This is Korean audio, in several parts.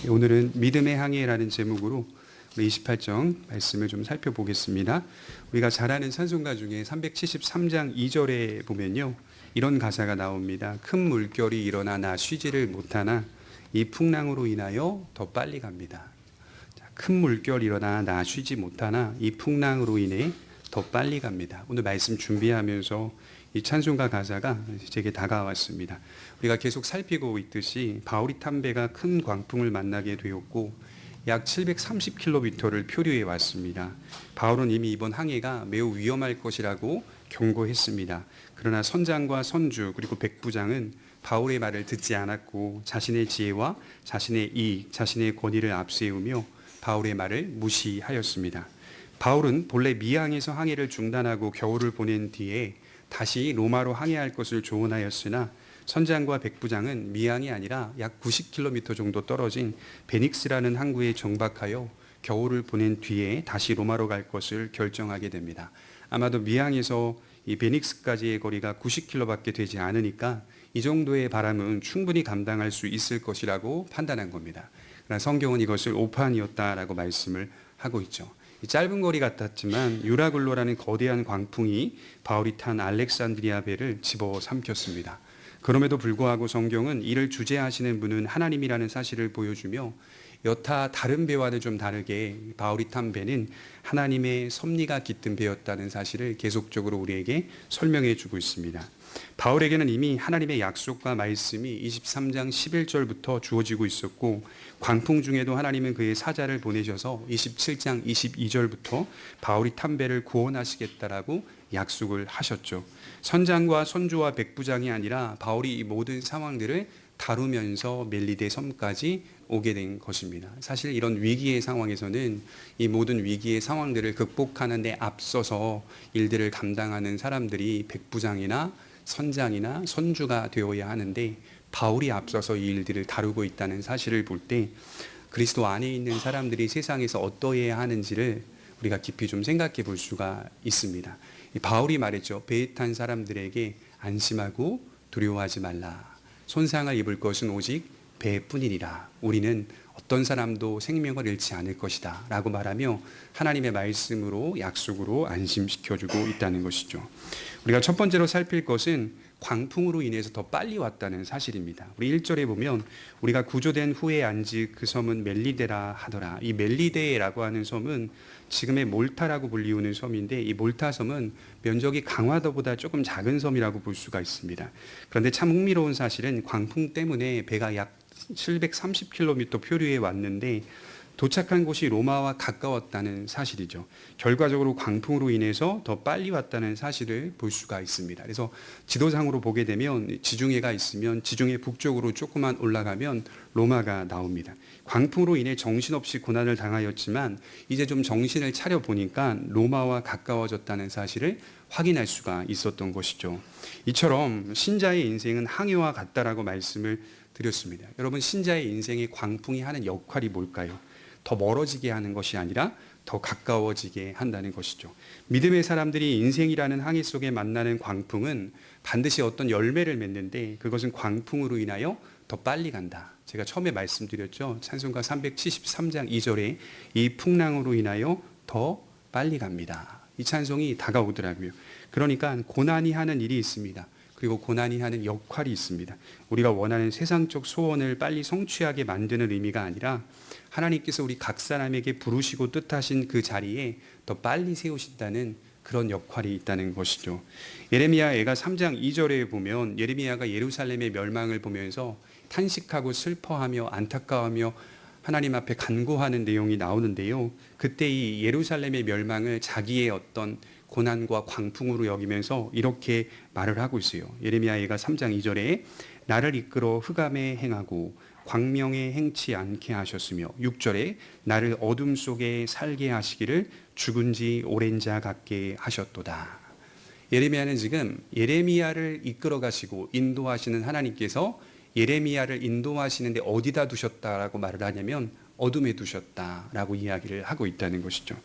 오늘은 믿음의 항해라는 제목으로 우리 28장 말씀을 좀 살펴보겠습니다. 우리가 잘 아는 찬송가 중에 373장 2절에 보면요, 이런 가사가 나옵니다. 큰 물결이 일어나 나 쉬지를 못하나 이 풍랑으로 인하여 더 빨리 갑니다. 큰 물결이 일어나 나 쉬지 못하나 이 풍랑으로 인해 더 빨리 갑니다. 오늘 말씀 준비하면서 이 찬송가 가사가 제게 다가왔습니다. 우리가 계속 살피고 있듯이 바울이 탄 배가 큰 광풍을 만나게 되었고 약 730km를 표류해 왔습니다. 바울은 이미 이번 항해가 매우 위험할 것이라고 경고했습니다. 그러나 선장과 선주 그리고 백부장은 바울의 말을 듣지 않았고 자신의 지혜와 자신의 이익, 자신의 권위를 앞세우며 바울의 말을 무시하였습니다. 바울은 본래 미항에서 항해를 중단하고 겨울을 보낸 뒤에 다시 로마로 항해할 것을 조언하였으나 선장과 백부장은 미항이 아니라 약 90km 정도 떨어진 베닉스라는 항구에 정박하여 겨울을 보낸 뒤에 다시 로마로 갈 것을 결정하게 됩니다. 아마도 미항에서 이 베닉스까지의 거리가 90km밖에 되지 않으니까 이 정도의 바람은 충분히 감당할 수 있을 것이라고 판단한 겁니다. 그러나 성경은 이것을 오판이었다라고 말씀을 하고 있죠. 짧은 거리 같았지만 유라굴로라는 거대한 광풍이 바울이 탄 알렉산드리아 배를 집어삼켰습니다. 그럼에도 불구하고 성경은 이를 주재하시는 분은 하나님이라는 사실을 보여주며 여타 다른 배와는 좀 다르게 바울이 탄 배는 하나님의 섭리가 깃든 배였다는 사실을 계속적으로 우리에게 설명해 주고 있습니다. 바울에게는 이미 하나님의 약속과 말씀이 23장 11절부터 주어지고 있었고 광풍 중에도 하나님은 그의 사자를 보내셔서 27장 22절부터 바울이 탄 배를 구원하시겠다라고 약속을 하셨죠. 선장과 선주와 백부장이 아니라 바울이 이 모든 상황들을 다루면서 멜리데 섬까지 오게 된 것입니다. 사실 이런 위기의 상황에서는 이 모든 위기의 상황들을 극복하는 데 앞서서 일들을 감당하는 사람들이 백부장이나 선장이나 선주가 되어야 하는데 바울이 앞서서 이 일들을 다루고 있다는 사실을 볼 때 그리스도 안에 있는 사람들이 세상에서 어떠해야 하는지를 우리가 깊이 좀 생각해 볼 수가 있습니다. 바울이 말했죠. 배에 탄 사람들에게 안심하고 두려워하지 말라. 손상을 입을 것은 오직 배뿐이니라. 우리는 어떤 사람도 생명을 잃지 않을 것이다 라고 말하며 하나님의 말씀으로 약속으로 안심시켜주고 있다는 것이죠. 우리가 첫 번째로 살필 것은 광풍으로 인해서 더 빨리 왔다는 사실입니다. 우리 1절에 보면 우리가 구조된 후에 안지 그 섬은 멜리데라 하더라. 이 멜리데라고 하는 섬은 지금의 몰타라고 불리우는 섬인데 이 몰타 섬은 면적이 강화도보다 조금 작은 섬이라고 볼 수가 있습니다. 그런데 참 흥미로운 사실은 광풍 때문에 배가 약 730km 표류해 왔는데 도착한 곳이 로마와 가까웠다는 사실이죠. 결과적으로 광풍으로 인해서 더 빨리 왔다는 사실을 볼 수가 있습니다. 그래서 지도상으로 보게 되면 지중해가 있으면 지중해 북쪽으로 조금만 올라가면 로마가 나옵니다. 광풍으로 인해 정신없이 고난을 당하였지만 이제 좀 정신을 차려 보니까 로마와 가까워졌다는 사실을 확인할 수가 있었던 것이죠. 이처럼 신자의 인생은 항해와 같다라고 말씀을 드렸습니다. 여러분, 신자의 인생에 광풍이 하는 역할이 뭘까요? 더 멀어지게 하는 것이 아니라 더 가까워지게 한다는 것이죠. 믿음의 사람들이 인생이라는 항해 속에 만나는 광풍은 반드시 어떤 열매를 맺는데 그것은 광풍으로 인하여 더 빨리 간다. 제가 처음에 말씀드렸죠. 찬송가 373장 2절에 이 풍랑으로 인하여 더 빨리 갑니다. 이 찬송이 다가오더라고요. 그러니까 고난이 하는 일이 있습니다. 그리고 고난이 하는 역할이 있습니다. 우리가 원하는 세상적 소원을 빨리 성취하게 만드는 의미가 아니라 하나님께서 우리 각 사람에게 부르시고 뜻하신 그 자리에 더 빨리 세우신다는 그런 역할이 있다는 것이죠. 예레미야가 3장 2절에 보면 예레미야가 예루살렘의 멸망을 보면서 탄식하고 슬퍼하며 안타까워하며 하나님 앞에 간구하는 내용이 나오는데요. 그때 이 예루살렘의 멸망을 자기의 어떤 고난과 광풍으로 여기면서 이렇게 말을 하고 있어요. 예레미야가 3장 2절에 나를 이끌어 흑암에 행하고 광명에 행치 않게 하셨으며 6절에 나를 어둠 속에 살게 하시기를 죽은 지 오랜 자 같게 하셨도다. 예레미야는 지금 예레미야를 이끌어 가시고 인도하시는 하나님께서 예레미야를 인도하시는데 어디다 두셨다라고 말을 하냐면 어둠에 두셨다라고 이야기를 하고 있다는 것이죠.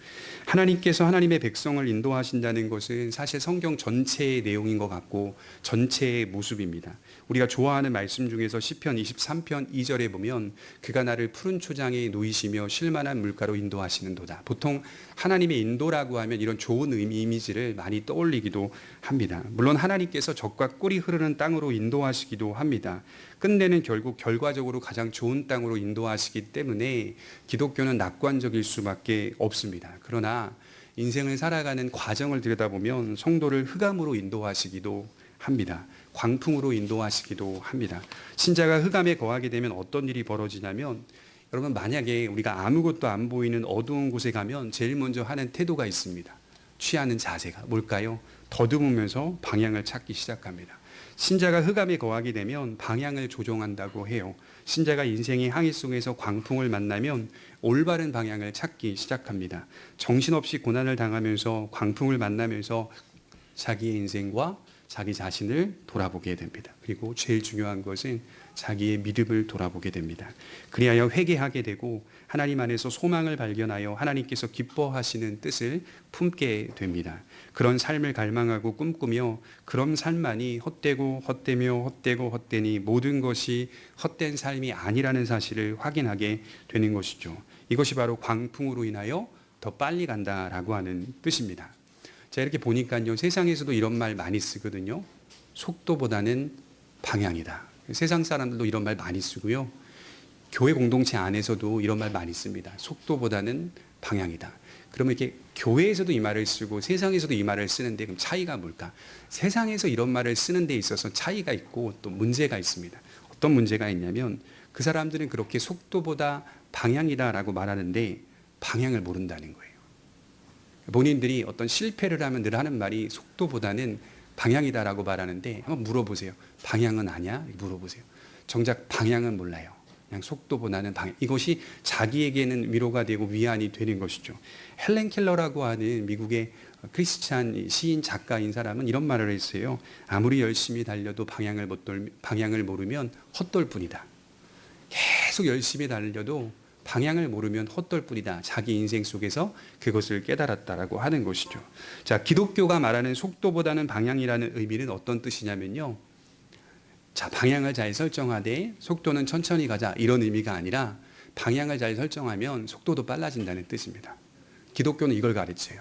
하나님께서 하나님의 백성을 인도하신다는 것은 사실 성경 전체의 내용인 것 같고 전체의 모습입니다. 우리가 좋아하는 말씀 중에서 시편 23편 2절에 보면 그가 나를 푸른 초장에 누이시며 쉴만한 물가로 인도하시는도다. 보통 하나님의 인도라고 하면 이런 좋은 이미지를 많이 떠올리기도 합니다. 물론 하나님께서 적과 꿀이 흐르는 땅으로 인도하시기도 합니다. 끝내는 결국 결과적으로 가장 좋은 땅으로 인도하시기 때문에 기독교는 낙관적일 수밖에 없습니다. 그러나 인생을 살아가는 과정을 들여다보면 성도를 흑암으로 인도하시기도 합니다. 광풍으로 인도하시기도 합니다. 신자가 흑암에 거하게 되면 어떤 일이 벌어지냐면, 여러분, 만약에 우리가 아무것도 안 보이는 어두운 곳에 가면 제일 먼저 하는 태도가 있습니다. 취하는 자세가 뭘까요? 더듬으면서 방향을 찾기 시작합니다. 신자가 흑암에 거하게 되면 방향을 조정한다고 해요. 신자가 인생의 항해 속에서 광풍을 만나면 올바른 방향을 찾기 시작합니다. 정신없이 고난을 당하면서 광풍을 만나면서 자기의 인생과 자기 자신을 돌아보게 됩니다. 그리고 제일 중요한 것은 자기의 믿음을 돌아보게 됩니다. 그리하여 회개하게 되고 하나님 안에서 소망을 발견하여 하나님께서 기뻐하시는 뜻을 품게 됩니다. 그런 삶을 갈망하고 꿈꾸며 그런 삶만이 헛되고 헛되며 헛되고 헛되니 모든 것이 헛된 삶이 아니라는 사실을 확인하게 되는 것이죠. 이것이 바로 광풍으로 인하여 더 빨리 간다라고 하는 뜻입니다. 자, 이렇게 보니까요, 세상에서도 이런 말 많이 쓰거든요. 속도보다는 방향이다. 세상 사람들도 이런 말 많이 쓰고요. 교회 공동체 안에서도 이런 말 많이 씁니다. 속도보다는 방향이다. 그러면 이렇게 교회에서도 이 말을 쓰고 세상에서도 이 말을 쓰는데 그럼 차이가 뭘까? 세상에서 이런 말을 쓰는 데 있어서 차이가 있고 또 문제가 있습니다. 어떤 문제가 있냐면 그 사람들은 그렇게 속도보다 방향이다라고 말하는데 방향을 모른다는 거예요. 본인들이 어떤 실패를 하면 늘 하는 말이 속도보다는 방향이다라고 말하는데 한번 물어보세요. 방향은 아냐? 물어보세요. 정작 방향은 몰라요. 그냥 속도보다는 방향. 이것이 자기에게는 위로가 되고 위안이 되는 것이죠. 헬렌 켈러라고 하는 미국의 크리스찬 시인 작가인 사람은 이런 말을 했어요. 아무리 열심히 달려도 방향을 모르면 헛돌 뿐이다. 계속 열심히 달려도 방향을 모르면 헛돌 뿐이다. 자기 인생 속에서 그것을 깨달았다라고 하는 것이죠. 자, 기독교가 말하는 속도보다는 방향이라는 의미는 어떤 뜻이냐면요. 자, 방향을 잘 설정하되 속도는 천천히 가자. 이런 의미가 아니라 방향을 잘 설정하면 속도도 빨라진다는 뜻입니다. 기독교는 이걸 가르쳐요.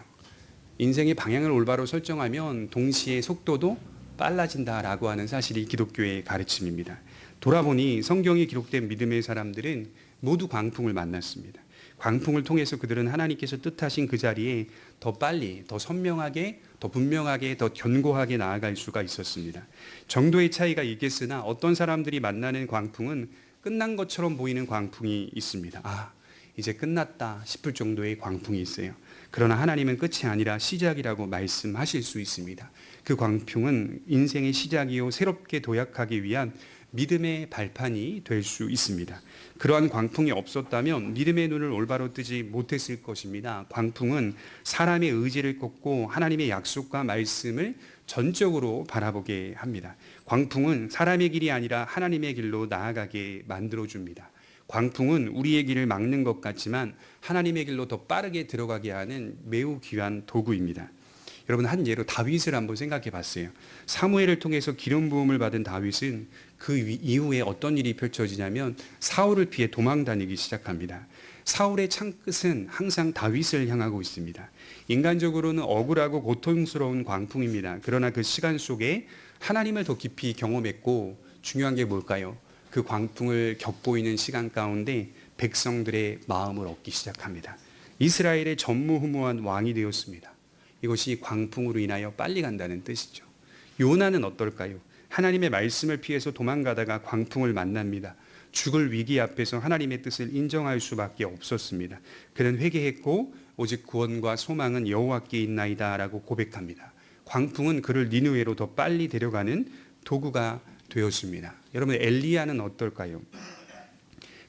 인생의 방향을 올바로 설정하면 동시에 속도도 빨라진다라고 하는 사실이 기독교의 가르침입니다. 돌아보니 성경에 기록된 믿음의 사람들은 모두 광풍을 만났습니다. 광풍을 통해서 그들은 하나님께서 뜻하신 그 자리에 더 빨리, 더 선명하게, 더 분명하게, 더 견고하게 나아갈 수가 있었습니다. 정도의 차이가 있겠으나 어떤 사람들이 만나는 광풍은 끝난 것처럼 보이는 광풍이 있습니다. 아, 이제 끝났다 싶을 정도의 광풍이 있어요. 그러나 하나님은 끝이 아니라 시작이라고 말씀하실 수 있습니다. 그 광풍은 인생의 시작이요 새롭게 도약하기 위한 믿음의 발판이 될 수 있습니다. 그러한 광풍이 없었다면 믿음의 눈을 올바로 뜨지 못했을 것입니다. 광풍은 사람의 의지를 꺾고 하나님의 약속과 말씀을 전적으로 바라보게 합니다. 광풍은 사람의 길이 아니라 하나님의 길로 나아가게 만들어줍니다. 광풍은 우리의 길을 막는 것 같지만 하나님의 길로 더 빠르게 들어가게 하는 매우 귀한 도구입니다. 여러분, 한 예로 다윗을 한번 생각해 봤어요. 사무엘을 통해서 기름 부음을 받은 다윗은 그 이후에 어떤 일이 펼쳐지냐면 사울을 피해 도망 다니기 시작합니다. 사울의 창끝은 항상 다윗을 향하고 있습니다. 인간적으로는 억울하고 고통스러운 광풍입니다. 그러나 그 시간 속에 하나님을 더 깊이 경험했고 중요한 게 뭘까요? 그 광풍을 겪고 있는 시간 가운데 백성들의 마음을 얻기 시작합니다. 이스라엘의 전무후무한 왕이 되었습니다. 이것이 광풍으로 인하여 빨리 간다는 뜻이죠. 요나는 어떨까요? 하나님의 말씀을 피해서 도망가다가 광풍을 만납니다. 죽을 위기 앞에서 하나님의 뜻을 인정할 수밖에 없었습니다. 그는 회개했고 오직 구원과 소망은 여호와께 있나이다 라고 고백합니다. 광풍은 그를 니느웨로 더 빨리 데려가는 도구가 되었습니다. 여러분, 엘리야는 어떨까요?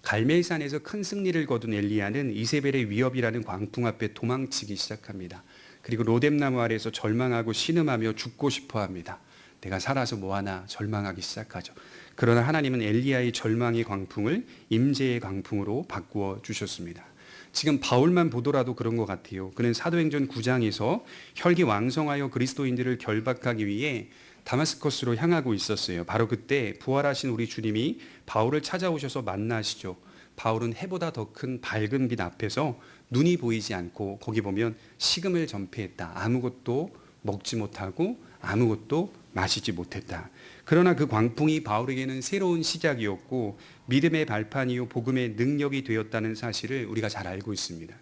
갈멜산에서 큰 승리를 거둔 엘리야는 이세벨의 위협이라는 광풍 앞에 도망치기 시작합니다. 그리고 로뎀나무 아래에서 절망하고 신음하며 죽고 싶어 합니다. 내가 살아서 뭐하나 절망하기 시작하죠. 그러나 하나님은 엘리야의 절망의 광풍을 임재의 광풍으로 바꾸어 주셨습니다. 지금 바울만 보더라도 그런 것 같아요. 그는 사도행전 9장에서 혈기왕성하여 그리스도인들을 결박하기 위해 다마스커스로 향하고 있었어요. 바로 그때 부활하신 우리 주님이 바울을 찾아오셔서 만나시죠. 바울은 해보다 더 큰 밝은 빛 앞에서 눈이 보이지 않고 거기 보면 식음을 전폐했다. 아무것도 먹지 못하고 아무것도 마시지 못했다. 그러나 그 광풍이 바울에게는 새로운 시작이었고 믿음의 발판이요 복음의 능력이 되었다는 사실을 우리가 잘 알고 있습니다.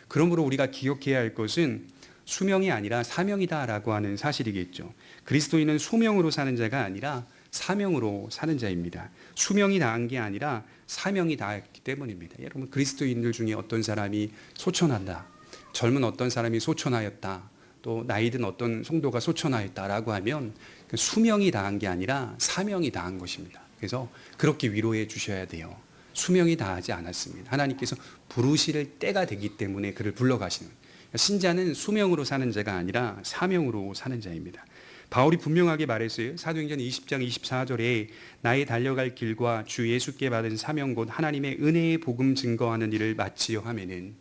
그러므로 우리가 기억해야 할 것은 수명이 아니라 사명이다라고 하는 사실이겠죠. 그리스도인은 소명으로 사는 자가 아니라 사명으로 사는 자입니다. 수명이 다한 게 아니라 사명이 다했기 때문입니다. 여러분, 그리스도인들 중에 어떤 사람이 소천한다, 젊은 어떤 사람이 소천하였다, 또 나이든 어떤 성도가 소천하였다라고 하면 수명이 다한 게 아니라 사명이 다한 것입니다. 그래서 그렇게 위로해 주셔야 돼요. 수명이 다하지 않았습니다. 하나님께서 부르실 때가 되기 때문에 그를 불러가시는, 신자는 수명으로 사는 자가 아니라 사명으로 사는 자입니다. 바울이 분명하게 말했어요. 사도행전 20장 24절에 나의 달려갈 길과 주 예수께 받은 사명 곧 하나님의 은혜의 복음 증거하는 일을 마치려 하면은,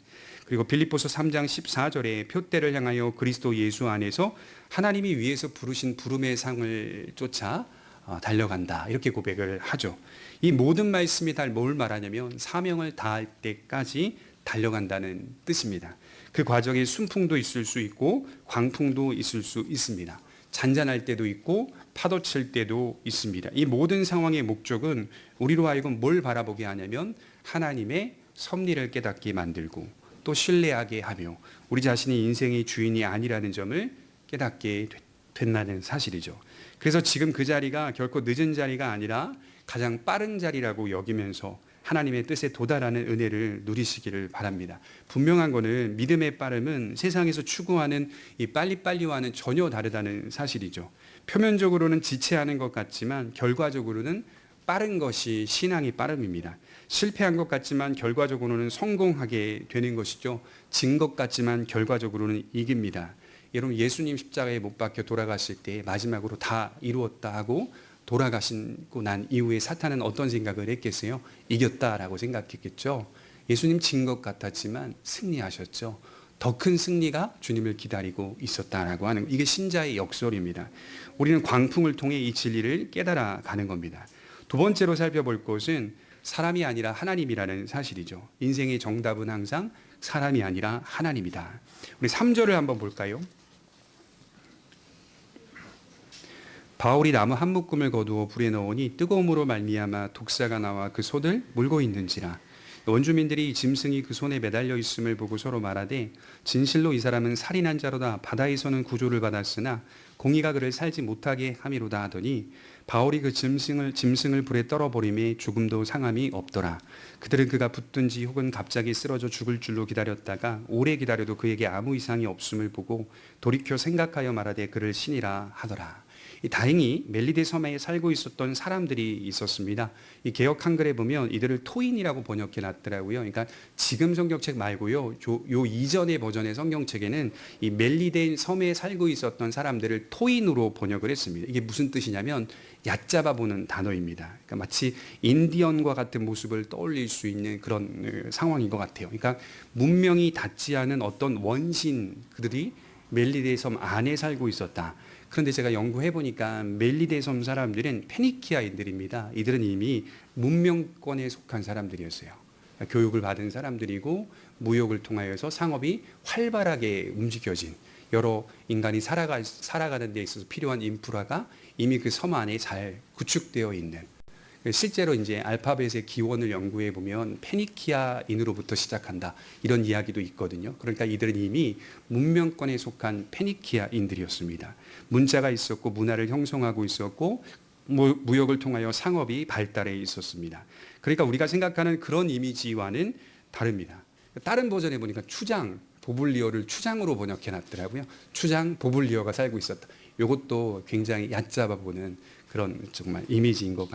그리고 빌립보서 3장 14절에 표대를 향하여 그리스도 예수 안에서 하나님이 위에서 부르신 부름의 상을 쫓아 달려간다, 이렇게 고백을 하죠. 이 모든 말씀이 다 뭘 말하냐면 사명을 다할 때까지 달려간다는 뜻입니다. 그 과정에 순풍도 있을 수 있고 광풍도 있을 수 있습니다. 잔잔할 때도 있고 파도 칠 때도 있습니다. 이 모든 상황의 목적은 우리로 하여금 뭘 바라보게 하냐면 하나님의 섭리를 깨닫게 만들고 또 신뢰하게 하며 우리 자신이 인생의 주인이 아니라는 점을 깨닫게 된다는 사실이죠. 그래서 지금 그 자리가 결코 늦은 자리가 아니라 가장 빠른 자리라고 여기면서 하나님의 뜻에 도달하는 은혜를 누리시기를 바랍니다. 분명한 것은 믿음의 빠름은 세상에서 추구하는 이 빨리빨리와는 전혀 다르다는 사실이죠. 표면적으로는 지체하는 것 같지만 결과적으로는 빠른 것이 신앙의 빠름입니다. 실패한 것 같지만 결과적으로는 성공하게 되는 것이죠. 진 것 같지만 결과적으로는 이깁니다. 여러분, 예수님 십자가에 못 박혀 돌아가실 때 마지막으로 다 이루었다 하고 돌아가시고 난 이후에 사탄은 어떤 생각을 했겠어요? 이겼다라고 생각했겠죠. 예수님 진 것 같았지만 승리하셨죠. 더 큰 승리가 주님을 기다리고 있었다라고 하는, 이게 신자의 역설입니다. 우리는 광풍을 통해 이 진리를 깨달아 가는 겁니다. 두 번째로 살펴볼 것은 사람이 아니라 하나님이라는 사실이죠. 인생의 정답은 항상 사람이 아니라 하나님이다. 우리 3절을 한번 볼까요? 바울이 나무 한 묶음을 거두어 불에 넣으니 뜨거움으로 말미암아 독사가 나와 그 손을 물고 있는지라. 원주민들이 짐승이 그 손에 매달려 있음을 보고 서로 말하되 진실로 이 사람은 살인한 자로다. 바다에서는 구조를 받았으나 공의가 그를 살지 못하게 함이로다 하더니 바울이 그 짐승을 불에 떨어버림에 조금도 상함이 없더라. 그들은 그가 붙든지 혹은 갑자기 쓰러져 죽을 줄로 기다렸다가 오래 기다려도 그에게 아무 이상이 없음을 보고 돌이켜 생각하여 말하되 그를 신이라 하더라. 다행히 멜리데 섬에 살고 있었던 사람들이 있었습니다. 이 개역 한글에 보면 이들을 토인이라고 번역해 놨더라고요. 그러니까 지금 성경책 말고요, 요 이전의 버전의 성경책에는 이 멜리데 섬에 살고 있었던 사람들을 토인으로 번역을 했습니다. 이게 무슨 뜻이냐면 얕잡아 보는 단어입니다. 그러니까 마치 인디언과 같은 모습을 떠올릴 수 있는 그런 상황인 것 같아요. 그러니까 문명이 닿지 않은 어떤 원신, 그들이 멜리데 섬 안에 살고 있었다. 그런데 제가 연구해 보니까 멜리데 섬 사람들은 페니키아인들입니다. 이들은 이미 문명권에 속한 사람들이었어요. 교육을 받은 사람들이고 무역을 통하여서 상업이 활발하게 움직여진, 여러 인간이 살아가는 데 있어서 필요한 인프라가 이미 그 섬 안에 잘 구축되어 있는, 실제로 이제 알파벳의 기원을 연구해 보면 페니키아인으로부터 시작한다, 이런 이야기도 있거든요. 그러니까 이들은 이미 문명권에 속한 페니키아인들이었습니다. 문자가 있었고 문화를 형성하고 있었고 무역을 통하여 상업이 발달해 있었습니다. 그러니까 우리가 생각하는 그런 이미지와는 다릅니다. 다른 버전에 보니까 추장, 보블리어를 추장으로 번역해 놨더라고요. 추장, 보블리어가 살고 있었다. 이것도 굉장히 얕잡아 보는 그런 정말 이미지인 것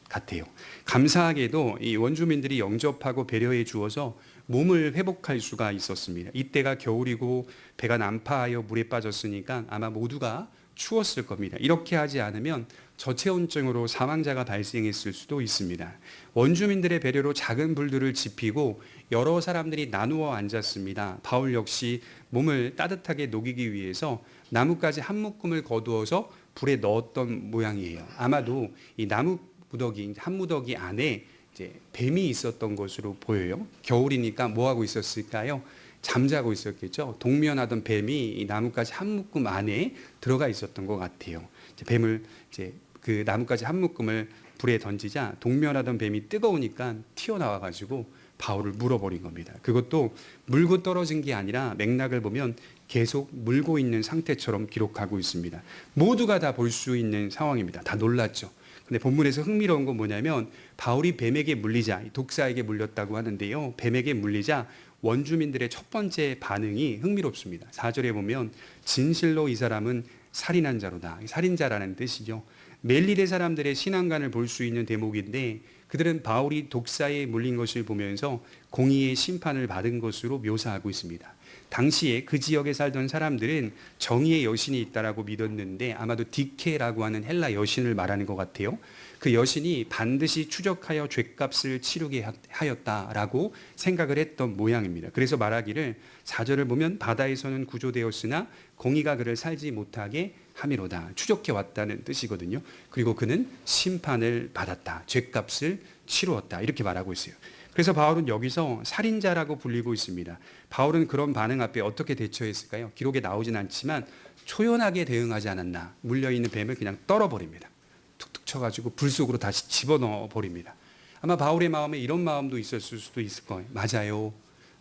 같아요. 감사하게도 이 원주민들이 영접하고 배려해 주어서 몸을 회복할 수가 있었습니다. 이때가 겨울이고 배가 난파하여 물에 빠졌으니까 아마 모두가 추웠을 겁니다. 이렇게 하지 않으면 저체온증으로 사망자가 발생했을 수도 있습니다. 원주민들의 배려로 작은 불들을 지피고 여러 사람들이 나누어 앉았습니다. 바울 역시 몸을 따뜻하게 녹이기 위해서 나뭇가지 한 묶음을 거두어서 불에 넣었던 모양이에요. 아마도 이 나무 무더기, 한 무더기 안에 이제 뱀이 있었던 것으로 보여요. 겨울이니까 뭐 하고 있었을까요? 잠자고 있었겠죠. 동면하던 뱀이 이 나뭇가지 한 묶음 안에 들어가 있었던 것 같아요. 뱀을 이제 그 나뭇가지 한 묶음을 불에 던지자 동면하던 뱀이 뜨거우니까 튀어나와가지고 바울을 물어버린 겁니다. 그것도 물고 떨어진 게 아니라 맥락을 보면 계속 물고 있는 상태처럼 기록하고 있습니다. 모두가 다 볼 수 있는 상황입니다. 다 놀랐죠. 근데 본문에서 흥미로운 건 뭐냐면 바울이 뱀에게 물리자, 독사에게 물렸다고 하는데요. 뱀에게 물리자 원주민들의 첫 번째 반응이 흥미롭습니다. 4절에 보면 진실로 이 사람은 살인한 자로다. 살인자라는 뜻이죠. 멜리데 사람들의 신앙관을 볼 수 있는 대목인데 그들은 바울이 독사에 물린 것을 보면서 공의의 심판을 받은 것으로 묘사하고 있습니다. 당시에 그 지역에 살던 사람들은 정의의 여신이 있다라고 믿었는데 아마도 디케라고 하는 헬라 여신을 말하는 것 같아요. 그 여신이 반드시 추적하여 죗값을 치르게 하였다라고 생각을 했던 모양입니다. 그래서 말하기를 4절을 보면 바다에서는 구조되었으나 공의가 그를 살지 못하게 함이로다. 추적해 왔다는 뜻이거든요. 그리고 그는 심판을 받았다. 죗값을 치루었다. 이렇게 말하고 있어요. 그래서 바울은 여기서 살인자라고 불리고 있습니다. 바울은 그런 반응 앞에 어떻게 대처했을까요? 기록에 나오진 않지만 초연하게 대응하지 않았나. 물려있는 뱀을 그냥 떨어버립니다. 툭툭 쳐가지고 불 속으로 다시 집어넣어 버립니다. 아마 바울의 마음에 이런 마음도 있었을 수도 있을 거예요. 맞아요.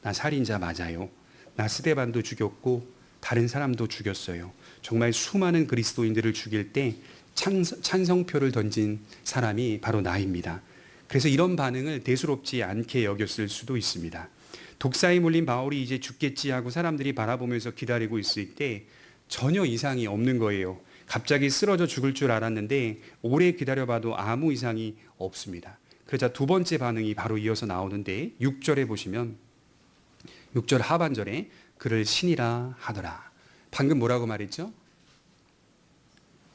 나 살인자 맞아요. 나 스데반도 죽였고 다른 사람도 죽였어요. 정말 수많은 그리스도인들을 죽일 때 찬성표를 던진 사람이 바로 나입니다. 그래서 이런 반응을 대수롭지 않게 여겼을 수도 있습니다. 독사에 물린 바울이 이제 죽겠지 하고 사람들이 바라보면서 기다리고 있을 때 전혀 이상이 없는 거예요. 갑자기 쓰러져 죽을 줄 알았는데 오래 기다려봐도 아무 이상이 없습니다. 그러자 두 번째 반응이 바로 이어서 나오는데 6절에 보시면 6절 하반절에 그를 신이라 하더라. 방금 뭐라고 말했죠?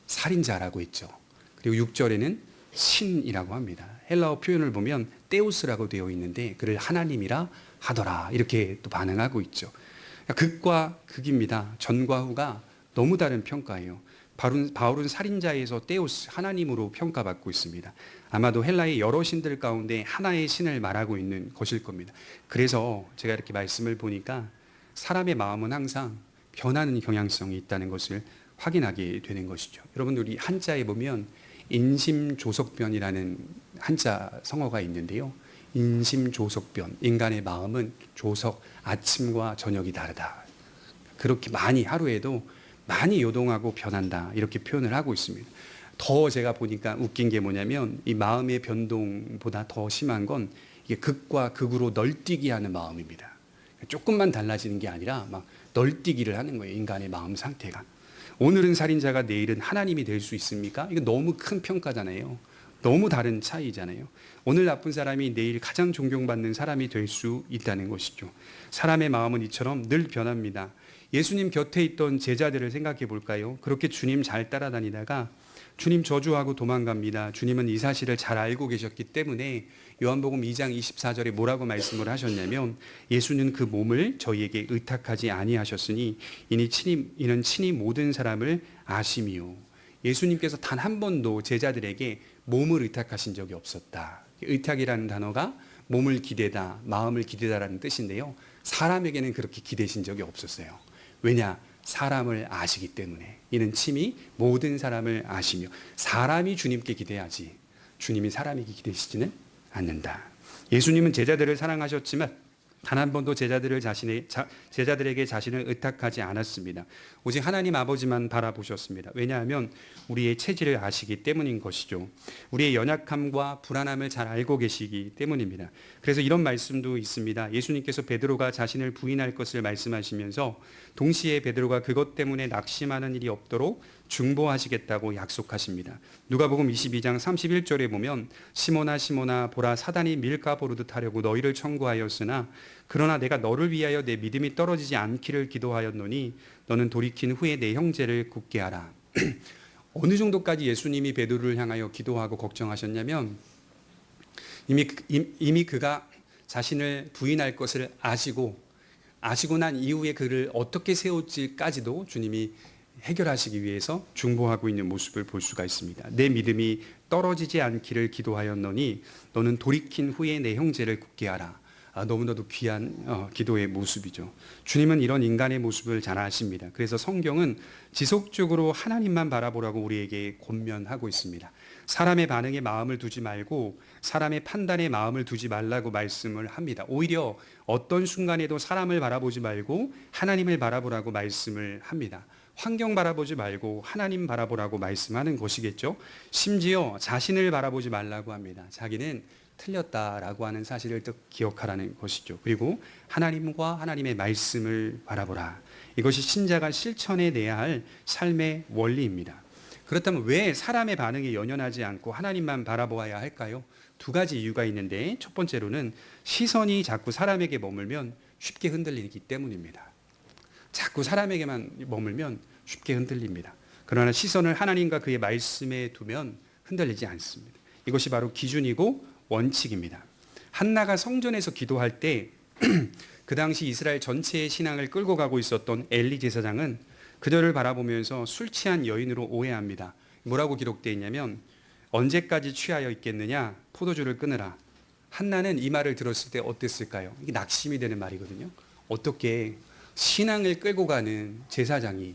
살인자라고 했죠. 그리고 6절에는 신이라고 합니다. 헬라어 표현을 보면 데우스라고 되어 있는데 그를 하나님이라 하더라. 이렇게 또 반응하고 있죠. 극과 극입니다. 전과 후가 너무 다른 평가예요. 바울은 살인자에서 데우스, 하나님으로 평가받고 있습니다. 아마도 헬라의 여러 신들 가운데 하나의 신을 말하고 있는 것일 겁니다. 그래서 제가 이렇게 말씀을 보니까 사람의 마음은 항상 변하는 경향성이 있다는 것을 확인하게 되는 것이죠. 여러분 우리 한자에 보면 인심조석변이라는 한자 성어가 있는데요. 인심조석변, 인간의 마음은 조석, 아침과 저녁이 다르다. 그렇게 많이 하루에도 많이 요동하고 변한다. 이렇게 표현을 하고 있습니다. 더 제가 보니까 웃긴 게 뭐냐면 이 마음의 변동보다 더 심한 건 이게 극과 극으로 널뛰기 하는 마음입니다. 조금만 달라지는 게 아니라 막 널뛰기를 하는 거예요. 인간의 마음 상태가. 오늘은 살인자가 내일은 하나님이 될 수 있습니까? 이거 너무 큰 평가잖아요. 너무 다른 차이잖아요. 오늘 나쁜 사람이 내일 가장 존경받는 사람이 될 수 있다는 것이죠. 사람의 마음은 이처럼 늘 변합니다. 예수님 곁에 있던 제자들을 생각해 볼까요? 그렇게 주님 잘 따라다니다가 주님 저주하고 도망갑니다. 주님은 이 사실을 잘 알고 계셨기 때문에 요한복음 2장 24절에 뭐라고 말씀을 하셨냐면 예수는 그 몸을 저희에게 의탁하지 아니하셨으니 이는 친히 모든 사람을 아심이요. 예수님께서 단 한 번도 제자들에게 몸을 의탁하신 적이 없었다. 의탁이라는 단어가 몸을 기대다, 마음을 기대다라는 뜻인데요. 사람에게는 그렇게 기대신 적이 없었어요. 왜냐? 사람을 아시기 때문에. 이는 친히 모든 사람을 아시며 사람이 주님께 기대하지 주님이 사람에게 기대시지는 않는다. 예수님은 제자들을 사랑하셨지만 단 한 번도 제자들에게 자신을 의탁하지 않았습니다. 오직 하나님 아버지만 바라보셨습니다. 왜냐하면 우리의 체질을 아시기 때문인 것이죠. 우리의 연약함과 불안함을 잘 알고 계시기 때문입니다. 그래서 이런 말씀도 있습니다. 예수님께서 베드로가 자신을 부인할 것을 말씀하시면서 동시에 베드로가 그것 때문에 낙심하는 일이 없도록 중보하시겠다고 약속하십니다. 누가복음 22장 31절에 보면 시몬아 시몬아 보라 사단이 밀가 보르듯 하려고 너희를 청구하였으나 그러나 내가 너를 위하여 내 믿음이 떨어지지 않기를 기도하였노니 너는 돌이킨 후에 내 형제를 굳게 하라. 어느 정도까지 예수님이 베드로를 향하여 기도하고 걱정하셨냐면 이미 그가 자신을 부인할 것을 아시고 난 이후에 그를 어떻게 세울지까지도 주님이 해결하시기 위해서 중보하고 있는 모습을 볼 수가 있습니다. 내 믿음이 떨어지지 않기를 기도하였노니 너는 돌이킨 후에 내 형제를 굳게 하라. 너무나도 귀한 기도의 모습이죠. 주님은 이런 인간의 모습을 잘 아십니다. 그래서 성경은 지속적으로 하나님만 바라보라고 우리에게 권면하고 있습니다. 사람의 반응에 마음을 두지 말고 사람의 판단에 마음을 두지 말라고 말씀을 합니다. 오히려 어떤 순간에도 사람을 바라보지 말고 하나님을 바라보라고 말씀을 합니다. 환경 바라보지 말고 하나님 바라보라고 말씀하는 것이겠죠. 심지어 자신을 바라보지 말라고 합니다. 자기는 틀렸다라고 하는 사실을 또 기억하라는 것이죠. 그리고 하나님과 하나님의 말씀을 바라보라. 이것이 신자가 실천해내야 할 삶의 원리입니다. 그렇다면 왜 사람의 반응에 연연하지 않고 하나님만 바라보아야 할까요? 두 가지 이유가 있는데 첫 번째로는 시선이 자꾸 사람에게 머물면 쉽게 흔들리기 때문입니다. 자꾸 사람에게만 머물면 쉽게 흔들립니다. 그러나 시선을 하나님과 그의 말씀에 두면 흔들리지 않습니다. 이것이 바로 기준이고 원칙입니다. 한나가 성전에서 기도할 때 그 당시 이스라엘 전체의 신앙을 끌고 가고 있었던 엘리 제사장은 그들을 바라보면서 술 취한 여인으로 오해합니다. 뭐라고 기록되어 있냐면 언제까지 취하여 있겠느냐 포도주를 끊으라. 한나는 이 말을 들었을 때 어땠을까요? 이게 낙심이 되는 말이거든요. 어떻게 신앙을 끌고 가는 제사장이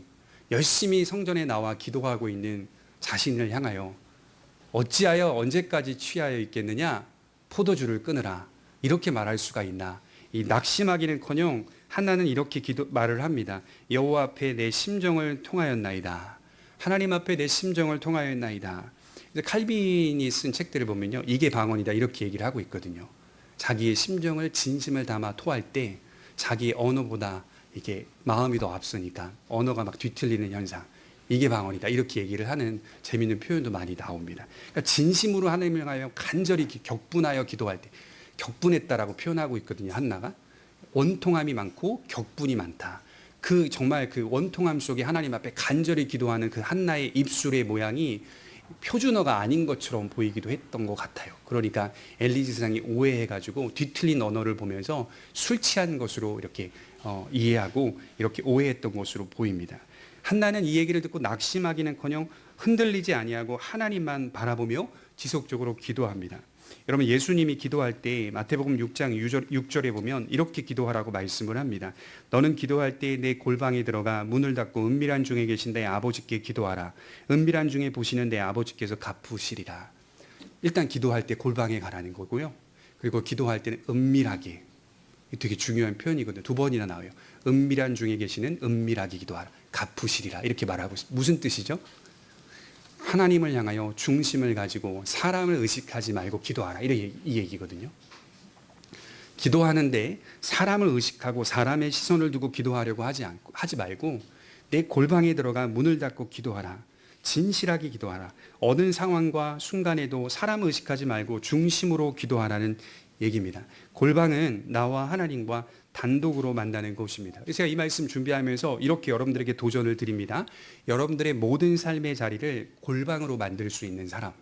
열심히 성전에 나와 기도하고 있는 자신을 향하여 어찌하여 언제까지 취하여 있겠느냐 포도주를 끊으라 이렇게 말할 수가 있나. 이 낙심하기는커녕 한나는 이렇게 말을 합니다. 여호와 앞에 내 심정을 통하였나이다. 하나님 앞에 내 심정을 통하였나이다. 칼빈이 쓴 책들을 보면요, 이게 방언이다 이렇게 얘기를 하고 있거든요. 자기의 심정을 진심을 담아 토할 때 자기의 언어보다 이게 마음이 더 앞서니까 언어가 막 뒤틀리는 현상, 이게 방언이다 이렇게 얘기를 하는 재미있는 표현도 많이 나옵니다. 그러니까 진심으로 하나님을 향하여 간절히 격분하여 기도할 때 격분했다라고 표현하고 있거든요. 한나가 원통함이 많고 격분이 많다. 그 정말 그 원통함 속에 하나님 앞에 간절히 기도하는 그 한나의 입술의 모양이 표준어가 아닌 것처럼 보이기도 했던 것 같아요. 그러니까 엘리 제사장이 오해해가지고 뒤틀린 언어를 보면서 술 취한 것으로 이렇게 이해하고 이렇게 오해했던 것으로 보입니다. 한나는 이 얘기를 듣고 낙심하기는커녕 흔들리지 아니하고 하나님만 바라보며 지속적으로 기도합니다. 여러분, 예수님이 기도할 때 마태복음 6장 6절에 보면 이렇게 기도하라고 말씀을 합니다. 너는 기도할 때 내 골방에 들어가 문을 닫고 은밀한 중에 계신 내 아버지께 기도하라. 은밀한 중에 보시는 내 아버지께서 갚으시리라. 일단 기도할 때 골방에 가라는 거고요. 그리고 기도할 때는 은밀하게, 되게 중요한 표현이거든요. 두 번이나 나와요. 은밀한 중에 계시는 은밀하게 기도하라. 갚으시리라. 이렇게 말하고 있습니다. 무슨 뜻이죠? 하나님을 향하여 중심을 가지고 사람을 의식하지 말고 기도하라. 이 얘기거든요. 기도하는데 사람을 의식하고 사람의 시선을 두고 기도하려고 하지 말고 내 골방에 들어가 문을 닫고 기도하라. 진실하게 기도하라. 어느 상황과 순간에도 사람을 의식하지 말고 중심으로 기도하라는 얘기입니다. 골방은 나와 하나님과 단독으로 만나는 곳입니다. 제가 이 말씀 준비하면서 이렇게 여러분들에게 도전을 드립니다. 여러분들의 모든 삶의 자리를 골방으로 만들 수 있는 사람,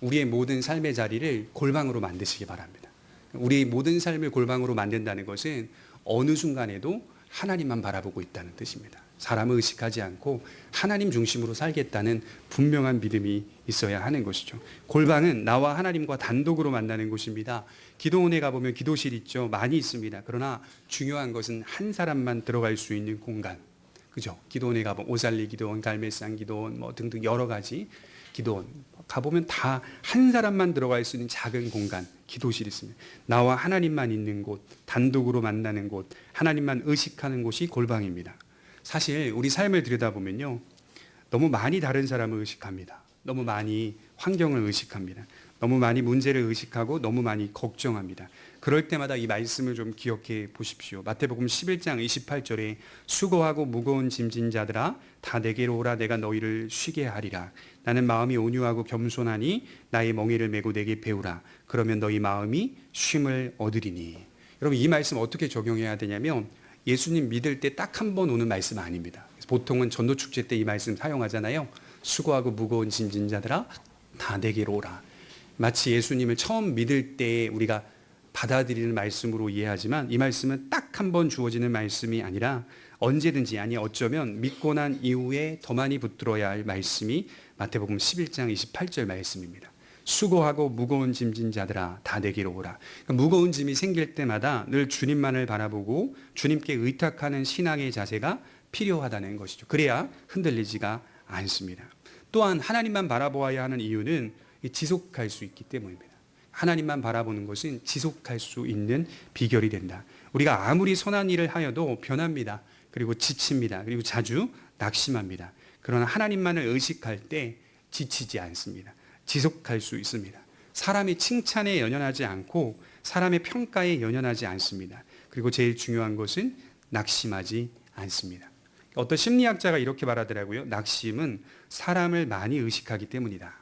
우리의 모든 삶의 자리를 골방으로 만드시기 바랍니다. 우리의 모든 삶을 골방으로 만든다는 것은 어느 순간에도 하나님만 바라보고 있다는 뜻입니다. 사람을 의식하지 않고 하나님 중심으로 살겠다는 분명한 믿음이 있어야 하는 것이죠. 골방은 나와 하나님과 단독으로 만나는 곳입니다. 기도원에 가보면 기도실 있죠. 많이 있습니다. 그러나 중요한 것은 한 사람만 들어갈 수 있는 공간. 그죠? 기도원에 가보면 오살리 기도원, 갈멜산 기도원 뭐 등등 여러 가지 기도원 가보면 다 한 사람만 들어갈 수 있는 작은 공간, 기도실이 있습니다. 나와 하나님만 있는 곳, 단독으로 만나는 곳, 하나님만 의식하는 곳이 골방입니다. 사실 우리 삶을 들여다보면요, 너무 많이 다른 사람을 의식합니다. 너무 많이 환경을 의식합니다. 너무 많이 문제를 의식하고 너무 많이 걱정합니다. 그럴 때마다 이 말씀을 좀 기억해 보십시오. 마태복음 11장 28절에 수고하고 무거운 짐진 자들아 다 내게로 오라. 내가 너희를 쉬게 하리라. 나는 마음이 온유하고 겸손하니 나의 멍에를 메고 내게 배우라. 그러면 너희 마음이 쉼을 얻으리니. 여러분, 이 말씀 어떻게 적용해야 되냐면 예수님 믿을 때 딱 한 번 오는 말씀 아닙니다. 보통은 전도축제 때 이 말씀 사용하잖아요. 수고하고 무거운 짐진 자들아 다 내게로 오라. 마치 예수님을 처음 믿을 때 우리가 받아들이는 말씀으로 이해하지만 이 말씀은 딱 한 번 주어지는 말씀이 아니라 언제든지, 아니 어쩌면 믿고 난 이후에 더 많이 붙들어야 할 말씀이 마태복음 11장 28절 말씀입니다. 수고하고 무거운 짐진 자들아 다 내게로 오라. 그러니까 무거운 짐이 생길 때마다 늘 주님만을 바라보고 주님께 의탁하는 신앙의 자세가 필요하다는 것이죠. 그래야 흔들리지가 않습니다. 또한 하나님만 바라보아야 하는 이유는 지속할 수 있기 때문입니다. 하나님만 바라보는 것은 지속할 수 있는 비결이 된다. 우리가 아무리 선한 일을 하여도 변합니다. 그리고 지칩니다. 그리고 자주 낙심합니다. 그러나 하나님만을 의식할 때 지치지 않습니다. 지속할 수 있습니다. 사람의 칭찬에 연연하지 않고 사람의 평가에 연연하지 않습니다. 그리고 제일 중요한 것은 낙심하지 않습니다. 어떤 심리학자가 이렇게 말하더라고요. 낙심은 사람을 많이 의식하기 때문이다.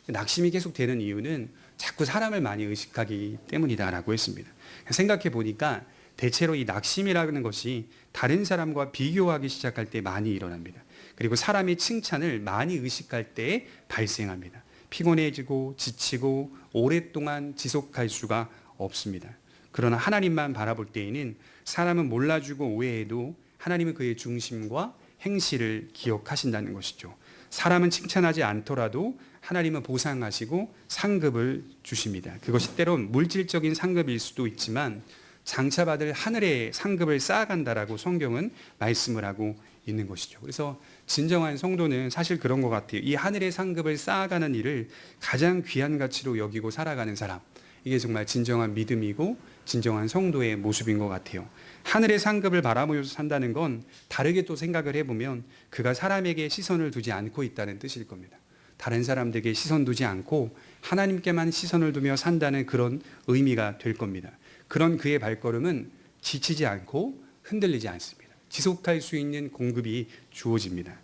낙심이 계속 되는 이유는 자꾸 사람을 많이 의식하기 때문이다라고 했습니다. 생각해 보니까 대체로 이 낙심이라는 것이 다른 사람과 비교하기 시작할 때 많이 일어납니다. 그리고 사람의 칭찬을 많이 의식할 때 발생합니다. 피곤해지고 지치고 오랫동안 지속할 수가 없습니다. 그러나 하나님만 바라볼 때에는 사람은 몰라주고 오해해도 하나님은 그의 중심과 행실을 기억하신다는 것이죠. 사람은 칭찬하지 않더라도 하나님은 보상하시고 상급을 주십니다. 그것이 때론 물질적인 상급일 수도 있지만 장차 받을 하늘의 상급을 쌓아간다라고 성경은 말씀을 하고 있는 것이죠. 그래서 진정한 성도는 사실 그런 것 같아요. 이 하늘의 상급을 쌓아가는 일을 가장 귀한 가치로 여기고 살아가는 사람, 이게 정말 진정한 믿음이고 진정한 성도의 모습인 것 같아요. 하늘의 상급을 바라보면서 산다는 건 다르게 또 생각을 해보면 그가 사람에게 시선을 두지 않고 있다는 뜻일 겁니다. 다른 사람들에게 시선 두지 않고 하나님께만 시선을 두며 산다는 그런 의미가 될 겁니다. 그런 그의 발걸음은 지치지 않고 흔들리지 않습니다. 지속할 수 있는 공급이 주어집니다.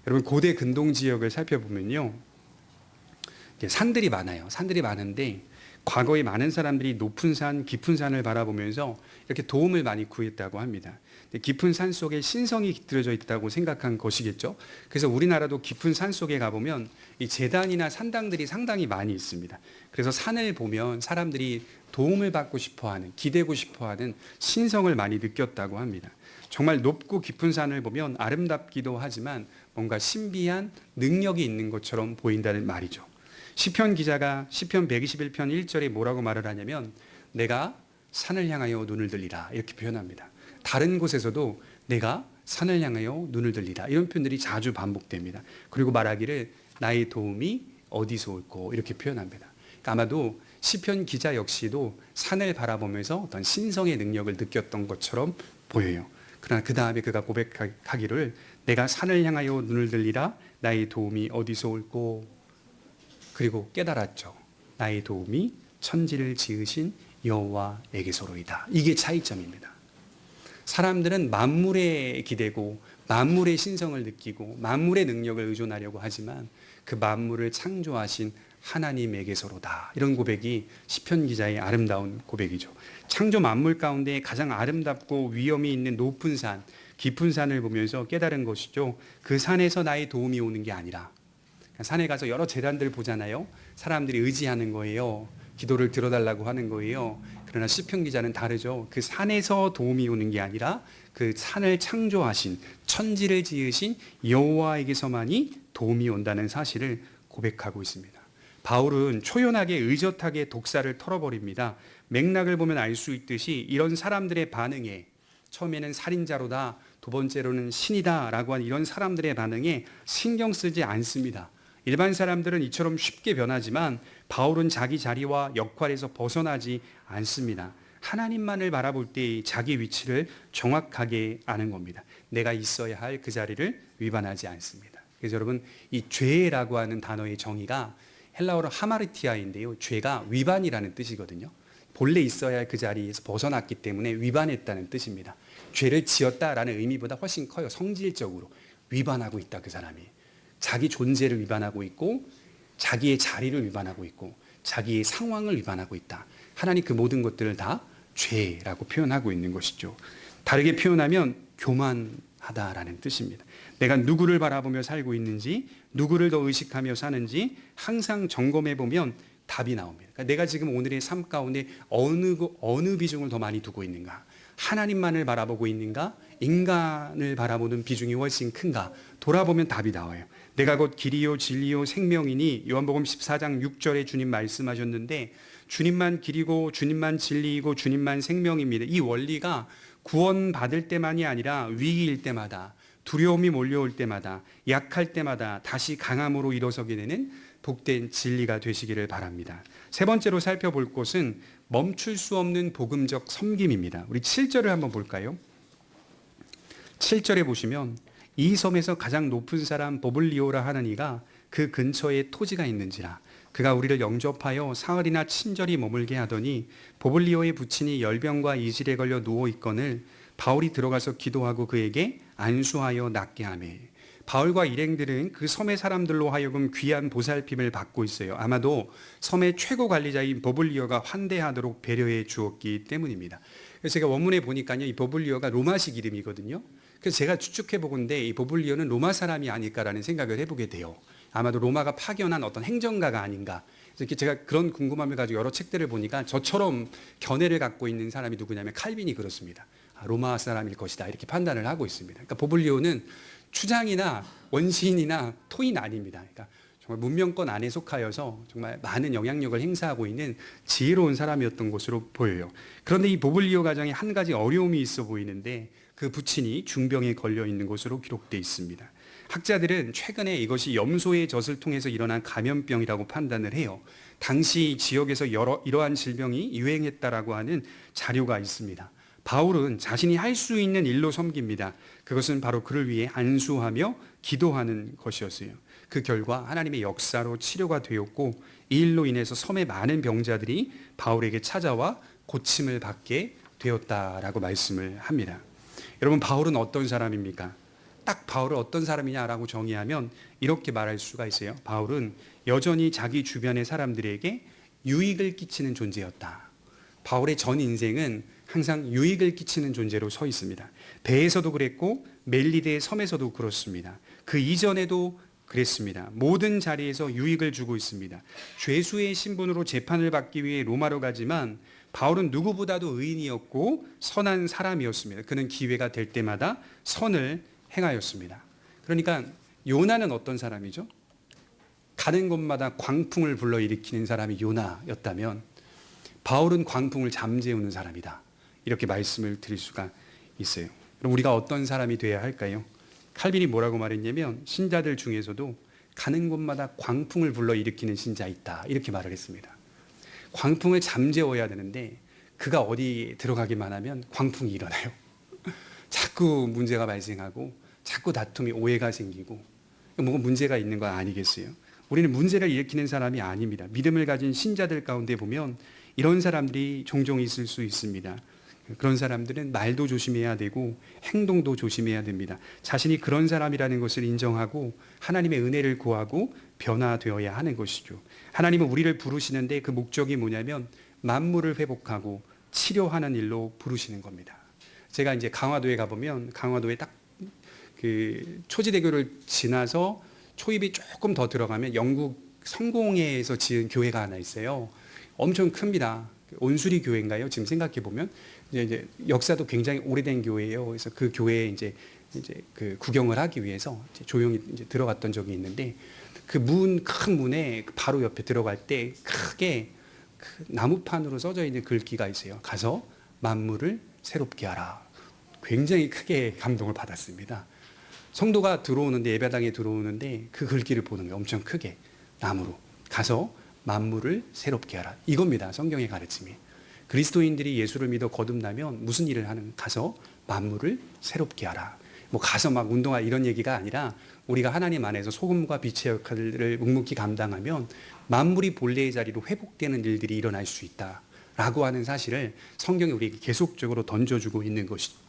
여러분, 고대 근동 지역을 살펴보면요, 산들이 많아요. 산들이 많은데 과거에 많은 사람들이 높은 산, 깊은 산을 바라보면서 이렇게 도움을 많이 구했다고 합니다. 깊은 산 속에 신성이 깃들여져 있다고 생각한 것이겠죠. 그래서 우리나라도 깊은 산 속에 가보면 이 제단이나 산당들이 상당히 많이 있습니다. 그래서 산을 보면 사람들이 도움을 받고 싶어하는, 기대고 싶어하는 신성을 많이 느꼈다고 합니다. 정말 높고 깊은 산을 보면 아름답기도 하지만 뭔가 신비한 능력이 있는 것처럼 보인다는 말이죠. 시편 기자가 시편 121편 1절에 뭐라고 말을 하냐면 내가 산을 향하여 눈을 들리라 이렇게 표현합니다. 다른 곳에서도 내가 산을 향하여 눈을 들리라 이런 표현들이 자주 반복됩니다. 그리고 말하기를 나의 도움이 어디서 올꼬 이렇게 표현합니다. 그러니까 아마도 시편 기자 역시도 산을 바라보면서 어떤 신성의 능력을 느꼈던 것처럼 보여요. 그러나 그 다음에 그가 고백하기를 내가 산을 향하여 눈을 들리라 나의 도움이 어디서 올꼬. 그리고 깨달았죠. 나의 도움이 천지를 지으신 여호와에게서로이다. 이게 차이점입니다. 사람들은 만물에 기대고 만물의 신성을 느끼고 만물의 능력을 의존하려고 하지만 그 만물을 창조하신 하나님에게서로다. 이런 고백이 시편 기자의 아름다운 고백이죠. 창조 만물 가운데 가장 아름답고 위엄이 있는 높은 산, 깊은 산을 보면서 깨달은 것이죠. 그 산에서 나의 도움이 오는 게 아니라 산에 가서 여러 제단들 보잖아요. 사람들이 의지하는 거예요. 기도를 들어달라고 하는 거예요. 그러나 시편 기자는 다르죠. 그 산에서 도움이 오는 게 아니라 그 산을 창조하신 천지를 지으신 여호와에게서만이 도움이 온다는 사실을 고백하고 있습니다. 바울은 초연하게 의젓하게 독사를 털어버립니다. 맥락을 보면 알 수 있듯이 이런 사람들의 반응에 처음에는 살인자로다, 두 번째로는 신이다 라고 한 이런 사람들의 반응에 신경 쓰지 않습니다. 일반 사람들은 이처럼 쉽게 변하지만 바울은 자기 자리와 역할에서 벗어나지 않습니다. 하나님만을 바라볼 때 자기 위치를 정확하게 아는 겁니다. 내가 있어야 할 그 자리를 위반하지 않습니다. 그래서 여러분, 이 죄라고 하는 단어의 정의가 헬라어로 하마르티아인데요. 죄가 위반이라는 뜻이거든요. 본래 있어야 할 그 자리에서 벗어났기 때문에 위반했다는 뜻입니다. 죄를 지었다라는 의미보다 훨씬 커요. 성질적으로 위반하고 있다, 그 사람이. 자기 존재를 위반하고 있고 자기의 자리를 위반하고 있고 자기의 상황을 위반하고 있다. 하나님 그 모든 것들을 다 죄라고 표현하고 있는 것이죠. 다르게 표현하면 교만하다라는 뜻입니다. 내가 누구를 바라보며 살고 있는지, 누구를 더 의식하며 사는지 항상 점검해 보면 답이 나옵니다. 그러니까 내가 지금 오늘의 삶 가운데 어느 비중을 더 많이 두고 있는가? 하나님만을 바라보고 있는가? 인간을 바라보는 비중이 훨씬 큰가? 돌아보면 답이 나와요. 내가 곧 길이요 진리요 생명이니 요한복음 14장 6절에 주님 말씀하셨는데, 주님만 길이고 주님만 진리이고 주님만 생명입니다. 이 원리가 구원받을 때만이 아니라 위기일 때마다, 두려움이 몰려올 때마다, 약할 때마다 다시 강함으로 일어서게 되는 복된 진리가 되시기를 바랍니다. 세 번째로 살펴볼 것은 멈출 수 없는 복음적 섬김입니다. 우리 7절을 한번 볼까요? 7절에 보시면 이 섬에서 가장 높은 사람 보블리오라 하는 이가 그 근처에 토지가 있는지라 그가 우리를 영접하여 사흘이나 친절히 머물게 하더니 보블리오의 부친이 열병과 이질에 걸려 누워 있거늘 바울이 들어가서 기도하고 그에게 안수하여 낫게 하며, 바울과 일행들은 그 섬의 사람들로 하여금 귀한 보살핌을 받고 있어요. 아마도 섬의 최고 관리자인 보블리오가 환대하도록 배려해 주었기 때문입니다. 그래서 제가 원문에 보니까요, 이 보블리오가 로마식 이름이거든요. 그래서 제가 추측해 보건데 이 보블리오는 로마 사람이 아닐까라는 생각을 해보게 돼요. 아마도 로마가 파견한 어떤 행정가가 아닌가. 그래서 제가 그런 궁금함을 가지고 여러 책들을 보니까 저처럼 견해를 갖고 있는 사람이 누구냐면 칼빈이 그렇습니다. 로마 사람일 것이다 이렇게 판단을 하고 있습니다. 그러니까 보블리오는 추장이나 원시인이나 토인 아닙니다. 그러니까 정말 문명권 안에 속하여서 정말 많은 영향력을 행사하고 있는 지혜로운 사람이었던 것으로 보여요. 그런데 이 보블리오 가정에 한 가지 어려움이 있어 보이는데 그 부친이 중병에 걸려 있는 것으로 기록되어 있습니다. 학자들은 최근에 이것이 염소의 젖을 통해서 일어난 감염병이라고 판단을 해요. 당시 지역에서 이러한 질병이 유행했다라고 하는 자료가 있습니다. 바울은 자신이 할 수 있는 일로 섬깁니다. 그것은 바로 그를 위해 안수하며 기도하는 것이었어요. 그 결과 하나님의 역사로 치료가 되었고 이 일로 인해서 섬의 많은 병자들이 바울에게 찾아와 고침을 받게 되었다라고 말씀을 합니다. 여러분, 바울은 어떤 사람입니까? 딱 바울은 어떤 사람이냐라고 정의하면 이렇게 말할 수가 있어요. 바울은 여전히 자기 주변의 사람들에게 유익을 끼치는 존재였다. 바울의 전 인생은 항상 유익을 끼치는 존재로 서 있습니다. 배에서도 그랬고 멜리데의 섬에서도 그렇습니다. 그 이전에도 그랬습니다. 모든 자리에서 유익을 주고 있습니다. 죄수의 신분으로 재판을 받기 위해 로마로 가지만 바울은 누구보다도 의인이었고 선한 사람이었습니다. 그는 기회가 될 때마다 선을 행하였습니다. 그러니까 요나는 어떤 사람이죠? 가는 곳마다 광풍을 불러일으키는 사람이 요나였다면 바울은 광풍을 잠재우는 사람이다. 이렇게 말씀을 드릴 수가 있어요. 그럼 우리가 어떤 사람이 돼야 할까요? 칼빈이 뭐라고 말했냐면 신자들 중에서도 가는 곳마다 광풍을 불러일으키는 신자 있다. 이렇게 말을 했습니다. 광풍을 잠재워야 되는데 그가 어디 들어가기만 하면 광풍이 일어나요. 자꾸 문제가 발생하고 자꾸 다툼이 오해가 생기고 뭔가 문제가 있는 거 아니겠어요? 우리는 문제를 일으키는 사람이 아닙니다. 믿음을 가진 신자들 가운데 보면 이런 사람들이 종종 있을 수 있습니다. 그런 사람들은 말도 조심해야 되고 행동도 조심해야 됩니다. 자신이 그런 사람이라는 것을 인정하고 하나님의 은혜를 구하고 변화되어야 하는 것이죠. 하나님은 우리를 부르시는데 그 목적이 뭐냐면 만물을 회복하고 치료하는 일로 부르시는 겁니다. 제가 이제 강화도에 가보면 강화도에 딱 그 초지대교를 지나서 초입이 조금 더 들어가면 영국 성공회에서 지은 교회가 하나 있어요. 엄청 큽니다. 온수리 교회인가요? 지금 생각해 보면 이제 역사도 굉장히 오래된 교회예요. 그래서 그 교회에 이제 그 구경을 하기 위해서 이제 조용히 이제 들어갔던 적이 있는데 그 큰 문에 바로 옆에 들어갈 때 크게 그 나무판으로 써져 있는 글귀가 있어요. 가서 만물을 새롭게 하라. 굉장히 크게 감동을 받았습니다. 성도가 들어오는데 예배당에 들어오는데 그 글귀를 보는 거예요. 엄청 크게 나무로 가서 만물을 새롭게 하라. 이겁니다. 성경의 가르침이. 그리스도인들이 예수를 믿어 거듭나면 무슨 일을 하는? 가서 만물을 새롭게 하라. 뭐 가서 막 운동하라 이런 얘기가 아니라 우리가 하나님 안에서 소금과 빛의 역할을 묵묵히 감당하면 만물이 본래의 자리로 회복되는 일들이 일어날 수 있다라고 하는 사실을 성경이 우리에게 계속적으로 던져주고 있는 것이죠.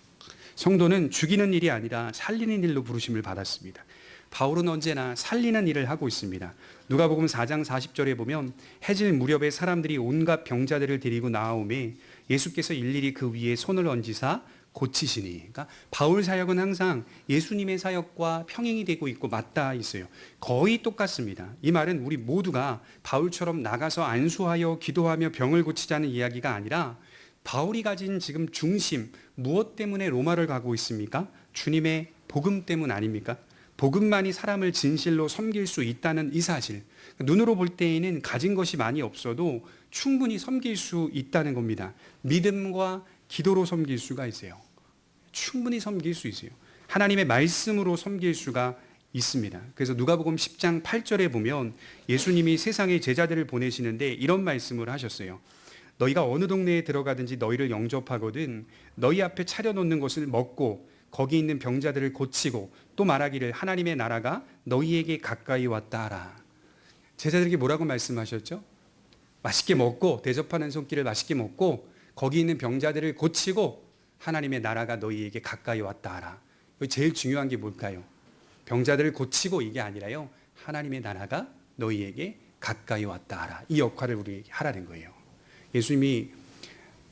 성도는 죽이는 일이 아니라 살리는 일로 부르심을 받았습니다. 바울은 언제나 살리는 일을 하고 있습니다. 누가복음 4장 40절에 보면 해질 무렵에 사람들이 온갖 병자들을 데리고 나아오매 예수께서 일일이 그 위에 손을 얹으사 고치시니. 그러니까 바울 사역은 항상 예수님의 사역과 평행이 되고 있고 맞닿아 있어요. 거의 똑같습니다. 이 말은 우리 모두가 바울처럼 나가서 안수하여 기도하며 병을 고치자는 이야기가 아니라 바울이 가진 지금 중심, 무엇 때문에 로마를 가고 있습니까? 주님의 복음 때문 아닙니까? 복음만이 사람을 진실로 섬길 수 있다는 이 사실. 눈으로 볼 때에는 가진 것이 많이 없어도 충분히 섬길 수 있다는 겁니다. 믿음과 기도로 섬길 수가 있어요. 충분히 섬길 수 있어요. 하나님의 말씀으로 섬길 수가 있습니다. 그래서 누가복음 10장 8절에 보면 예수님이 세상에 제자들을 보내시는데 이런 말씀을 하셨어요. 너희가 어느 동네에 들어가든지 너희를 영접하거든 너희 앞에 차려놓는 것을 먹고 거기 있는 병자들을 고치고 또 말하기를 하나님의 나라가 너희에게 가까이 왔다 하라. 제자들에게 뭐라고 말씀하셨죠? 맛있게 먹고 대접하는 손길을 맛있게 먹고 거기 있는 병자들을 고치고 하나님의 나라가 너희에게 가까이 왔다 하라. 제일 중요한 게 뭘까요? 병자들을 고치고 이게 아니라요. 하나님의 나라가 너희에게 가까이 왔다 하라. 이 역할을 우리에게 하라는 거예요. 예수님이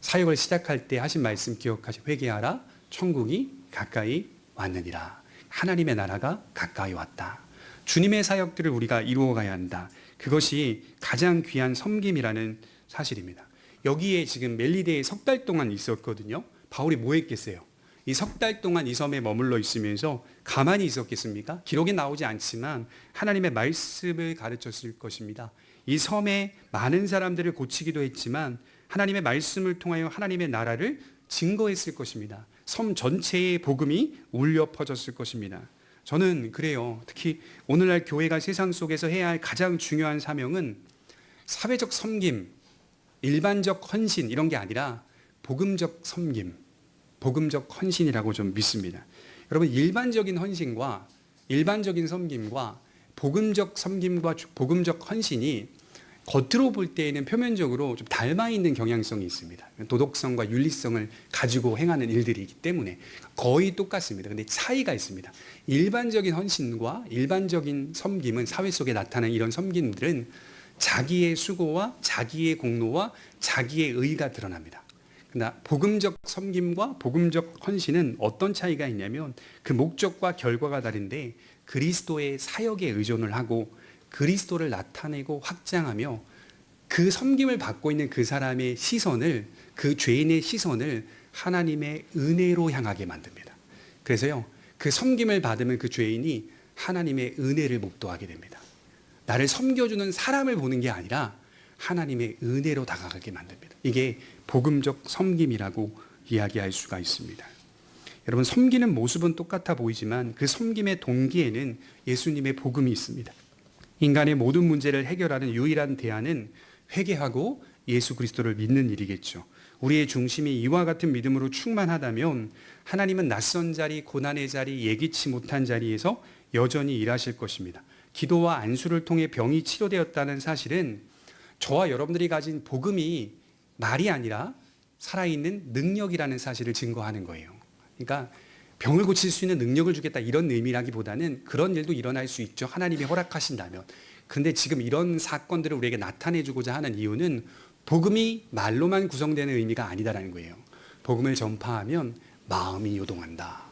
사역을 시작할 때 하신 말씀 기억하시고 회개하라. 천국이 가까이 왔느니라. 하나님의 나라가 가까이 왔다. 주님의 사역들을 우리가 이루어가야 한다. 그것이 가장 귀한 섬김이라는 사실입니다. 여기에 지금 멜리데에 석 달 동안 있었거든요. 바울이 뭐 했겠어요? 이 석 달 동안 이 섬에 머물러 있으면서 가만히 있었겠습니까? 기록에 나오지 않지만 하나님의 말씀을 가르쳤을 것입니다. 이 섬에 많은 사람들을 고치기도 했지만 하나님의 말씀을 통하여 하나님의 나라를 증거했을 것입니다. 섬 전체의 복음이 울려 퍼졌을 것입니다. 저는 그래요. 특히 오늘날 교회가 세상 속에서 해야 할 가장 중요한 사명은 사회적 섬김, 일반적 헌신 이런 게 아니라 복음적 섬김, 복음적 헌신이라고 좀 믿습니다. 여러분 일반적인 헌신과 일반적인 섬김과 복음적 섬김과 복음적 헌신이 겉으로 볼 때에는 표면적으로 좀 닮아 있는 경향성이 있습니다. 도덕성과 윤리성을 가지고 행하는 일들이기 때문에 거의 똑같습니다. 그런데 차이가 있습니다. 일반적인 헌신과 일반적인 섬김은 사회 속에 나타나는 이런 섬김들은 자기의 수고와 자기의 공로와 자기의 의가 드러납니다. 그러나 복음적 섬김과 복음적 헌신은 어떤 차이가 있냐면 그 목적과 결과가 다른데 그리스도의 사역에 의존을 하고 그리스도를 나타내고 확장하며 그 섬김을 받고 있는 그 사람의 시선을, 그 죄인의 시선을 하나님의 은혜로 향하게 만듭니다. 그래서요, 그 섬김을 받으면 그 죄인이 하나님의 은혜를 목도하게 됩니다. 나를 섬겨주는 사람을 보는 게 아니라 하나님의 은혜로 다가가게 만듭니다. 이게 복음적 섬김이라고 이야기할 수가 있습니다. 여러분, 섬기는 모습은 똑같아 보이지만 그 섬김의 동기에는 예수님의 복음이 있습니다. 인간의 모든 문제를 해결하는 유일한 대안은 회개하고 예수 그리스도를 믿는 일이겠죠. 우리의 중심이 이와 같은 믿음으로 충만하다면 하나님은 낯선 자리, 고난의 자리, 예기치 못한 자리에서 여전히 일하실 것입니다. 기도와 안수를 통해 병이 치료되었다는 사실은 저와 여러분들이 가진 복음이 말이 아니라 살아있는 능력이라는 사실을 증거하는 거예요. 그러니까 병을 고칠 수 있는 능력을 주겠다 이런 의미라기보다는 그런 일도 일어날 수 있죠. 하나님이 허락하신다면. 그런데 지금 이런 사건들을 우리에게 나타내주고자 하는 이유는 복음이 말로만 구성되는 의미가 아니다라는 거예요. 복음을 전파하면 마음이 요동한다.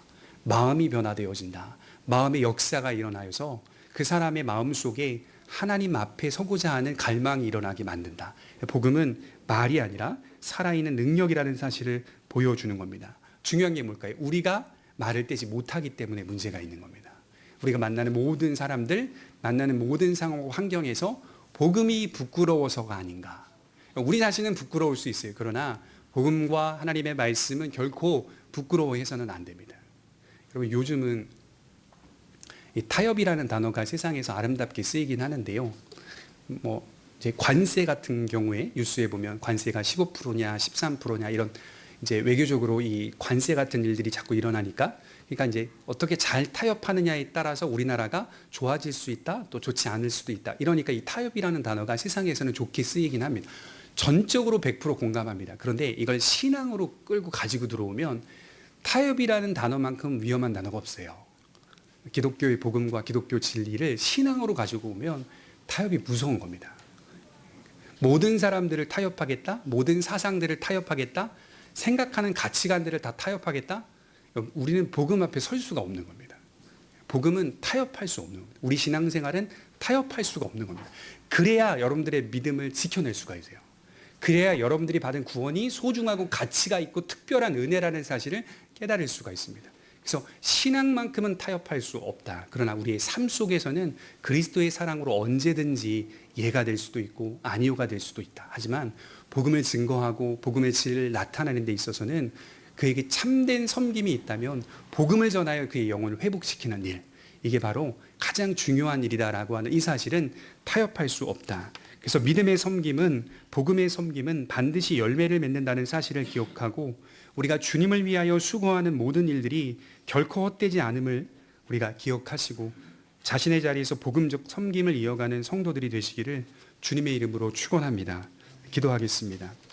마음이 변화되어진다. 마음의 역사가 일어나서 그 사람의 마음 속에 하나님 앞에 서고자 하는 갈망이 일어나게 만든다. 복음은 말이 아니라 살아있는 능력이라는 사실을 보여주는 겁니다. 중요한 게 뭘까요? 우리가 말을 떼지 못하기 때문에 문제가 있는 겁니다. 우리가 만나는 모든 사람들, 만나는 모든 상황과 환경에서 복음이 부끄러워서가 아닌가. 우리 자신은 부끄러울 수 있어요. 그러나 복음과 하나님의 말씀은 결코 부끄러워해서는 안 됩니다. 여러분, 요즘은 이 타협이라는 단어가 세상에서 아름답게 쓰이긴 하는데요. 이제 관세 같은 경우에 뉴스에 보면 관세가 15%냐 13%냐 이런 이제 외교적으로 이 관세 같은 일들이 자꾸 일어나니까 그러니까 이제 어떻게 잘 타협하느냐에 따라서 우리나라가 좋아질 수 있다, 또 좋지 않을 수도 있다. 이러니까 이 타협이라는 단어가 세상에서는 좋게 쓰이긴 합니다. 전적으로 100% 공감합니다. 그런데 이걸 신앙으로 끌고 가지고 들어오면 타협이라는 단어만큼 위험한 단어가 없어요. 기독교의 복음과 기독교 진리를 신앙으로 가지고 오면 타협이 무서운 겁니다. 모든 사람들을 타협하겠다, 모든 사상들을 타협하겠다, 생각하는 가치관들을 다 타협하겠다? 우리는 복음 앞에 설 수가 없는 겁니다. 복음은 타협할 수 없는 겁니다. 우리 신앙생활은 타협할 수가 없는 겁니다. 그래야 여러분들의 믿음을 지켜낼 수가 있어요. 그래야 여러분들이 받은 구원이 소중하고 가치가 있고 특별한 은혜라는 사실을 깨달을 수가 있습니다. 그래서 신앙만큼은 타협할 수 없다. 그러나 우리의 삶 속에서는 그리스도의 사랑으로 언제든지 예가 될 수도 있고 아니오가 될 수도 있다. 하지만 복음을 증거하고 복음의 진리를 나타내는 데 있어서는 그에게 참된 섬김이 있다면 복음을 전하여 그의 영혼을 회복시키는 일, 이게 바로 가장 중요한 일이다라고 하는 이 사실은 타협할 수 없다. 그래서 믿음의 섬김은, 복음의 섬김은 반드시 열매를 맺는다는 사실을 기억하고 우리가 주님을 위하여 수고하는 모든 일들이 결코 헛되지 않음을 우리가 기억하시고 자신의 자리에서 복음적 섬김을 이어가는 성도들이 되시기를 주님의 이름으로 축원합니다. 기도하겠습니다.